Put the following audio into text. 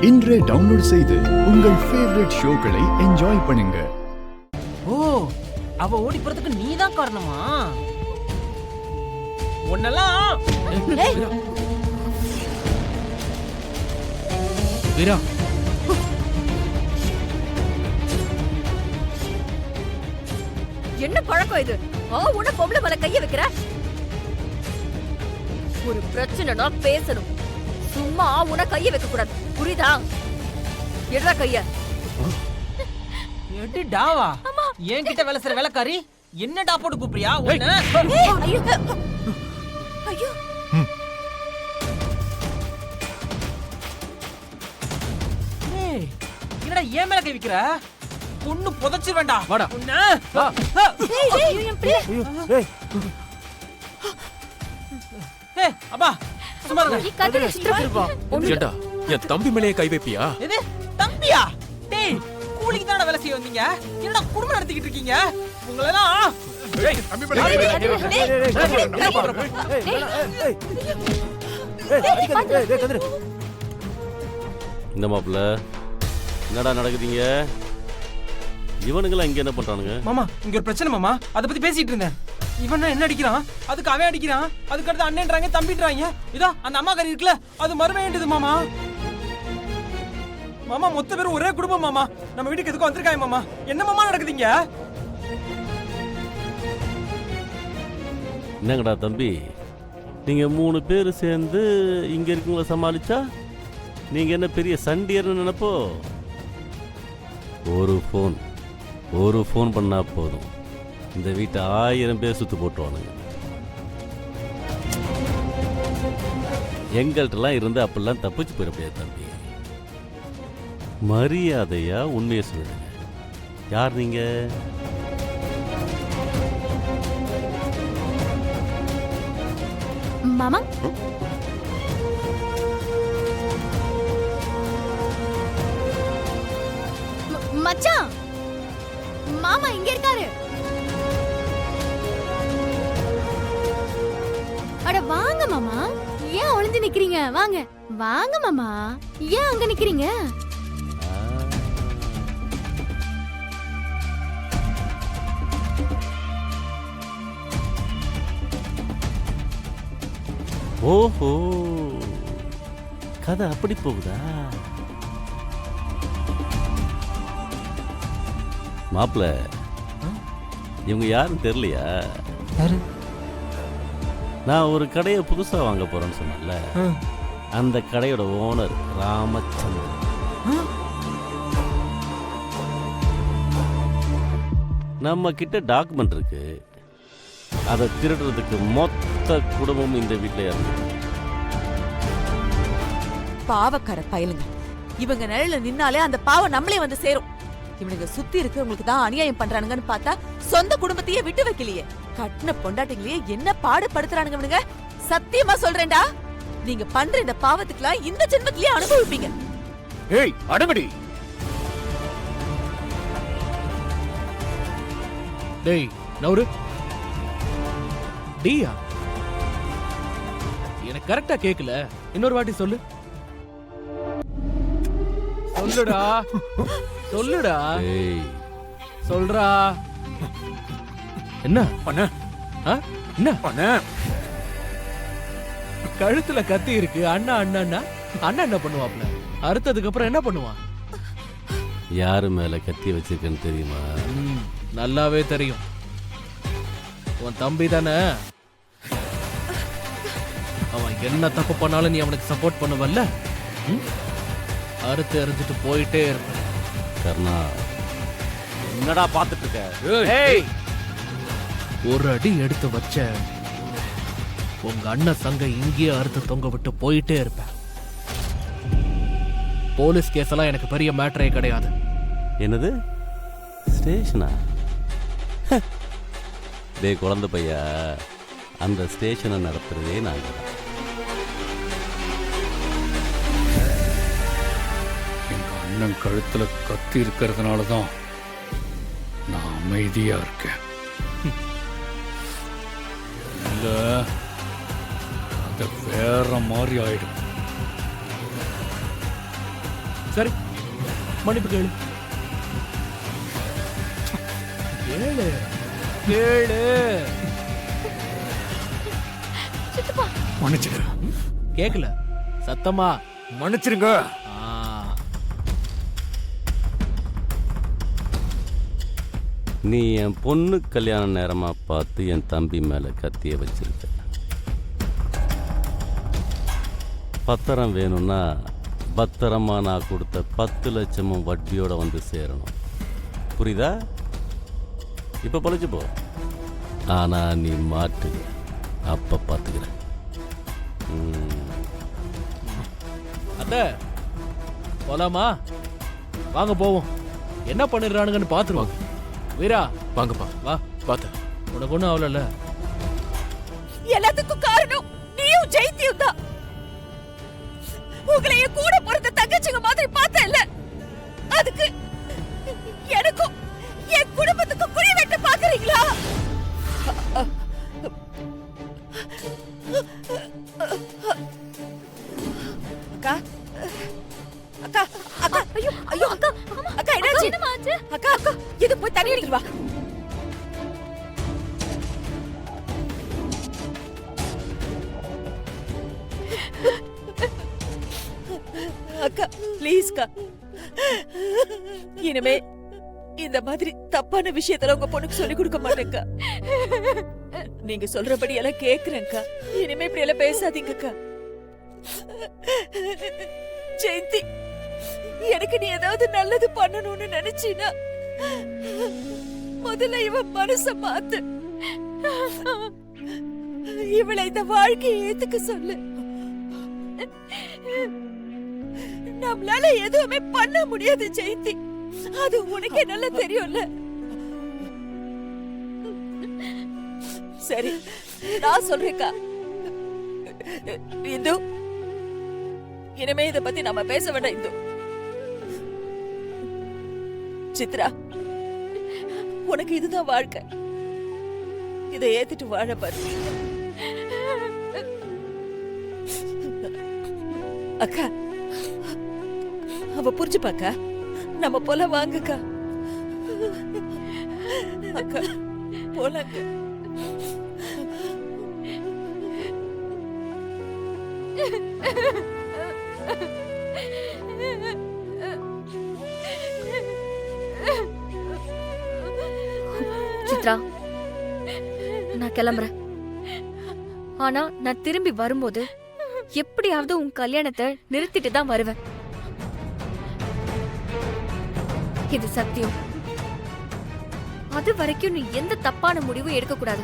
இன்றே டவுன்லோட் செய்து உங்கள் ஃபேவரட் ஷோக்களை என்ஜாய் பண்ணுங்க. ஓ, அவ ஓடி போறதுக்கு நீதான் காரணமா? ஒன்னெல்லாம் வீரா, என்ன பழக்கம் இது? உன்ன பொம்பளை மேல கைய வைக்கிற? ஒரு பிரச்சனைனா பேசணும், சும்மா உன்ன கைய வைக்க கூடாது, புரியுதா? எடுறா கைய. எடி டாவா, என்கிட்ட வேலை செய்ற வேலைக்காரி என்ன டா போட்டு கூப்பிடுறியா? ஐயோ ஐயோ, ஏய், என்னடா ஏன் மேல கை வைக்கிற? பொண்ணு புதைச்சு வேண்டாம். வாடா. ஏய் அப்பா, சும்மா இருங்க. நீ கத்திர சித்ரா. ஏண்டா என் தம்பி மேலேயே கை வைப்பியா? எது தம்பியா? டேய், கூலிக்கு தான வேலை செய்ய வந்தீங்க, என்னடா குடும்பம் நடத்திக்கிட்டு இருக்கீங்க? உங்களெல்லாம் தம்பி மேல இந்த மாப்பிள்ள என்னடா நடக்குதுங்க? இவனுங்களாம் இங்க என்ன பண்றானுங்க? மாமா, இங்க ஒரு பிரச்சனை மாமா, அத பத்தி பேசிட்டு இருந்தேன். இவன் என்ன அடிக்கிறான், அதுக்கு அவன் அடிக்கிறான், அதுக்கு அடுத்து அண்ணன்றாங்க, தம்பின்றாங்க. இதோ அந்த அம்மா கறி இருக்குல்ல, அது மறுவேண்டது மாமா. மாமா, மொத்த பேரும் ஒரே குடும்பம் மாமா. நம்ம வீட்டுக்கு எதுக்கும் வந்திருக்காங்க மாமா. என்ன மாமா நடக்குதுங்க? என்னங்கடா தம்பி, நீங்க 3 பேர் சேர்ந்து இங்க இருக்கவங்கள சமாளிச்சா நீங்க என்ன பெரிய சண்டியர்னு நினைப்போ? ஒரு ஃபோன் பண்ணா போதும், இந்த வீட்டை 1000 பேர் சுத்து போட்டுருவானுங்க. எங்கள்கிட்டலாம் இருந்து அப்படிலாம் தப்பிச்சு போயிட முடியாது தம்பி. மரியாதையா உண்மையை சொல்லுங்க. யார் நீங்க? மாமா, மச்சான், மாமா இங்க இருக்காரு. அட வாங்க மாமா, ஏன் ஒளிஞ்சு நிக்கிறீங்க? வாங்க வாங்க மாமா, ஏன் அங்க நிக்கிறீங்க? ஓஹோ, கதை அப்படி போகுதா? மாப்பிள்ள, இவங்க யாரும் தெரியலையா? நான் ஒரு கடையை புதுசா வாங்க போறேன்னு சொன்னேன்ல, அந்த கடையோட ஓனர் ராமச்சந்திரன். நம்ம கிட்ட டாக்குமெண்ட் இருக்கு, அதை திருடுறதுக்கு மொத்த குடும்பமும் இந்த வீட்டில் இறந்து. பாவக்கார பயலுங்க, இவங்க நிழல நின்னாலே அந்த பாவம் நம்மளே வந்து சேரும். இவனுங்க சுத்தி இருக்கிறவங்களுக்கு தான் அநியாயம் பண்றானுங்கன்னு பார்த்தா சொந்த குடும்பத்தையே விட்டு வைக்கலையே. கட்டின பொண்டாட்டிங்களையே என்ன பாடுபடுத்துறானுங்க இவனுங்க. சத்தியமா சொல்றேன்டா, நீங்க பண்ற இந்த பாவத்துக்குலாம் இந்த ஜென்மத்திலேயே அனுபவிப்பீங்க. ஏய் அடங்கடி. டேய் நவுரு. டியா, எனக்கு கரெக்டா கேக்கல, இன்னொரு வாட்டி சொல்லு. சொல்லுடா சொல்லுடா. ஏய் சொல்றா. என்ன அண்ணா என்ன அண்ணா, கழுத்துல கத்தி இருக்கு. அண்ணா அண்ணா அண்ணா என்ன பண்ணுவாப்ல? அறுத்ததுக்கு அப்புறம் என்ன பண்ணுவான்? யாரு மேல கத்தி வச்சிருக்கேன்னு தெரியுமா? நல்லாவே தெரியும். உன் தம்பி தானே, அவன் என்ன தப்பு பண்ணாலும் நீ அவனுக்கு சப்போர்ட் பண்ணுவல்ல? அறுத்து எறிஞ்சிட்டு போயிட்டே இருப்ப. கர்ணா, என்னடா பார்த்துட்டு இருக்க? ஏய், ஒரு அடி எடுத்து வச்ச உங்க அண்ணன் சங்க இங்கேயே அறுத்து தொங்க விட்டு போயிட்டே இருப்ப. போலீஸ் கேஸ் எல்லாம் எனக்கு பெரிய மேட்டரே கிடையாது. என்னது ஸ்டேஷனா? டே குழந்தை பையா, அந்த ஸ்டேஷனை நடத்துறதே நாங்கள் தான். எங்க அண்ணன் கழுத்துல கத்தி இருக்கிறதுனால தான் நான் அமைதியா இருக்கேன். இல்ல அது வேற மாதிரி ஆயிடும். சரி மன்னிப்பு கேளு. கேளு கேளு. சித்தப்பா மன்னிச்சிடு. கேக்கல சத்தமா. மன்னிச்சிருங்க. ஆ. நீ என் பொண்ணு கல்யாண நேரமாக பார்த்து என் தம்பி மேலே கத்திய வச்சிருக்க. பத்திரம் வேணும்னா பத்திரமா நான் கொடுத்த 10 லட்சமும் வட்டியோட வந்து சேரணும். புரியுதா? இப்போ பழிச்சு போ. ஆனால் நீ மாட்டு. அப்போ பார்த்துக்கிறேன். அத்தை போலாமா? வாங்க போவோம். என்ன பண்ணிடுறானுங்கன்னு பாத்துருவாங்க. வீரா வாங்கப்பா. வா. பாத்த உனக்கு ஒன்றும் ஆகல. எல்லாத்துக்கும் காரணம் நீயும் ஜெயந்தியும் தான். உங்களை என் கூட பிறந்த தங்கச்சிங்க மாதிரி பார்த்தேன்ல, அதுக்கு எனக்கும் என் குடும்பத்துக்கும் குழி வெட்ட பாக்குறீங்களா? அக்கா அக்கா அக்கா ஐயோ ஐயோ அக்கா அக்கா என்னாச்சு? என்னமாச்சு? அக்கா அக்கா இது போய் தண்ணி அடிக்கிட்டு வா. அக்கா ப்ளீஸ்க்கா, இனிமே இந்த மாதிரி தப்பான விஷயத்துல உங்க பொண்ணுக்கு சொல்லி கொடுக்க மாட்டேங்கக்கா. நீங்க சொல்றபடி எல்லாம் கேக்குறேன்க்கா. இனிமே இப்படி எல்லாம் பேசாதீங்கக்கா. ஜெயந்தி, எனக்கு நீ ஏதாவது நல்லது பண்ணணும்னு நினைச்சீனா முதல்ல இவன் மனச மாத்து. இவளை இந்த வாழ்க்கையை ஏத்துக்க சொல்லு. நம்மளால எதுவுமே பண்ண முடியாது ஜெயந்தி, அது உனக்கே நல்லா தெரியும்ல. சரி நான் சொல்றேன்க்கா. இந்து, இனிமே இத பத்தி நாம பேச வேண்டாம். இந்து, சித்ரா, உனக்கு இதுதான் வாழ்க்கை. இதை ஏத்துட்டு வாழ பாரு. அக்கா, அவ புரிஞ்சுப்பாக்கா. நம்ம போல வாங்கக்கா. அக்கா போலாங்க. சித்ரா, நான் கிளம்புறேன். ஆனா நான் திரும்பி வரும்போது எப்படியாவது உன் கல்யாணத்தை நிறுத்திட்டு தான் வருவேன். இது சத்தியம். அது வரைக்கும் நீ எந்த தப்பான முடிவும் எடுக்க கூடாது.